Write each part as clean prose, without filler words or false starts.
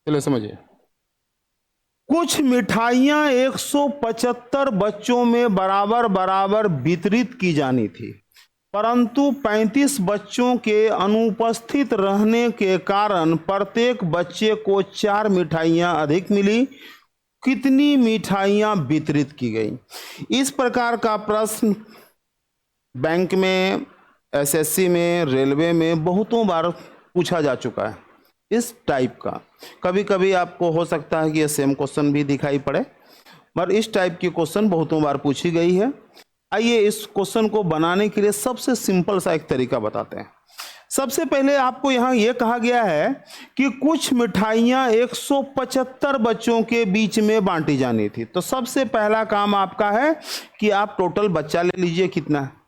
चलिए समझिए। कुछ मिठाइयां 175 बच्चों में बराबर बराबर वितरित की जानी थी, परंतु 35 बच्चों के अनुपस्थित रहने के कारण प्रत्येक बच्चे को 4 मिठाइयां अधिक मिली। कितनी मिठाइयां वितरित की गई? इस प्रकार का प्रश्न बैंक में, एसएससी में, रेलवे में बहुतों बार पूछा जा चुका है इस टाइप का। कभी कभी आपको हो सकता है कि ये सेम क्वेश्चन भी दिखाई पड़े, पर इस टाइप की क्वेश्चन बहुतों बार पूछी गई है। आइए इस क्वेश्चन को बनाने के लिए सबसे सिंपल सा एक तरीका बताते हैं। सबसे पहले आपको यहाँ ये कहा गया है कि कुछ मिठाइयाँ 175 बच्चों के बीच में बांटी जानी थी। तो सबसे पहला काम आपका है कि आप टोटल बच्चा ले लीजिए कितना है।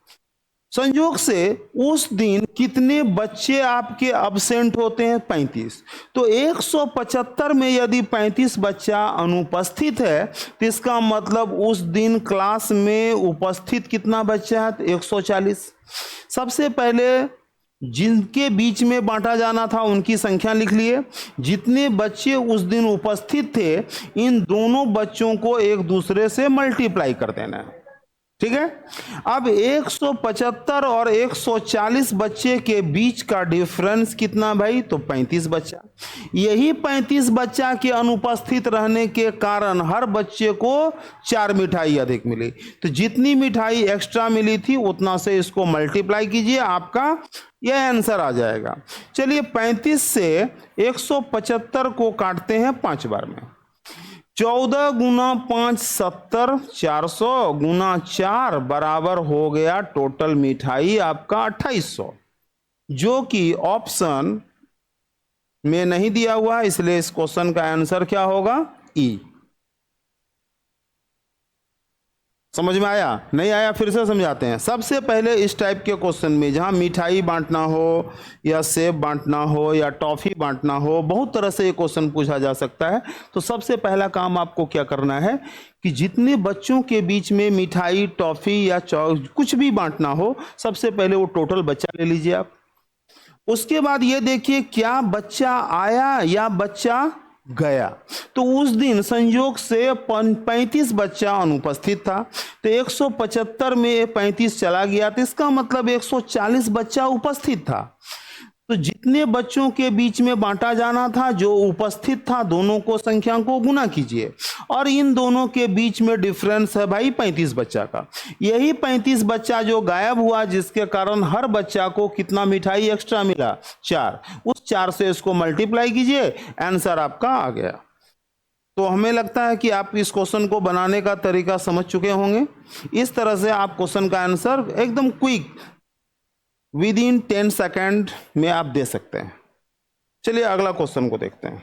संयोग से उस दिन कितने बच्चे आपके अब्सेंट होते हैं? 35। तो 175 में यदि 35 बच्चा अनुपस्थित है तो इसका मतलब उस दिन क्लास में उपस्थित कितना बच्चा है? तो 140। सबसे पहले जिनके बीच में बांटा जाना था उनकी संख्या लिख लिए। जितने बच्चे उस दिन उपस्थित थे इन दोनों बच्चों को एक दूसरे से मल्टीप्लाई कर देना है। ठीक है। अब 175 और 140 बच्चे के बीच का डिफरेंस कितना भाई? तो 35 बच्चा। यही 35 बच्चा के अनुपस्थित रहने के कारण हर बच्चे को 4 मिठाई अधिक मिली। तो जितनी मिठाई एक्स्ट्रा मिली थी उतना से इसको मल्टीप्लाई कीजिए, आपका यह आंसर आ जाएगा। चलिए 35 से 175 को काटते हैं 5 बार में। 14 गुना 5 70, 400 गुना 4 बराबर हो गया टोटल मिठाई आपका 2800, जो कि ऑप्शन में नहीं दिया हुआ, इसलिए इस क्वेश्चन का आंसर क्या होगा? ई। समझ में आया? नहीं आया फिर से समझाते हैं। सबसे पहले इस टाइप के क्वेश्चन में जहां मिठाई बांटना हो या सेब बांटना हो या टॉफी बांटना हो, बहुत तरह से ये क्वेश्चन पूछा जा सकता है। तो सबसे पहला काम आपको क्या करना है कि जितने बच्चों के बीच में मिठाई, टॉफी या कुछ भी बांटना हो, सबसे पहले वो टोटल बच्चा ले लीजिए आप। उसके बाद ये देखिए क्या बच्चा आया या बच्चा गया। तो उस दिन संयोग से 35 बच्चा अनुपस्थित था, तो 175 में 35 चला गया, तो इसका मतलब 140 बच्चा उपस्थित था। तो जितने बच्चों के बीच में बांटा जाना था जो उपस्थित था, दोनों को संख्या को गुना कीजिए और इन दोनों के बीच में डिफरेंस है भाई 35 बच्चा का। यही 35 बच्चा जो गायब हुआ, जिसके कारण हर बच्चा को कितना मिठाई एक्स्ट्रा मिला? 4। उस 4 से इसको मल्टीप्लाई कीजिए, आंसर आपका आ गया। तो हमें लगता है कि आप इस क्वेश्चन को बनाने का तरीका समझ चुके होंगे। इस तरह से आप क्वेश्चन का आंसर एकदम क्विक विद इन 10 सेकेंड में आप दे सकते हैं। चलिए अगला क्वेश्चन को देखते हैं।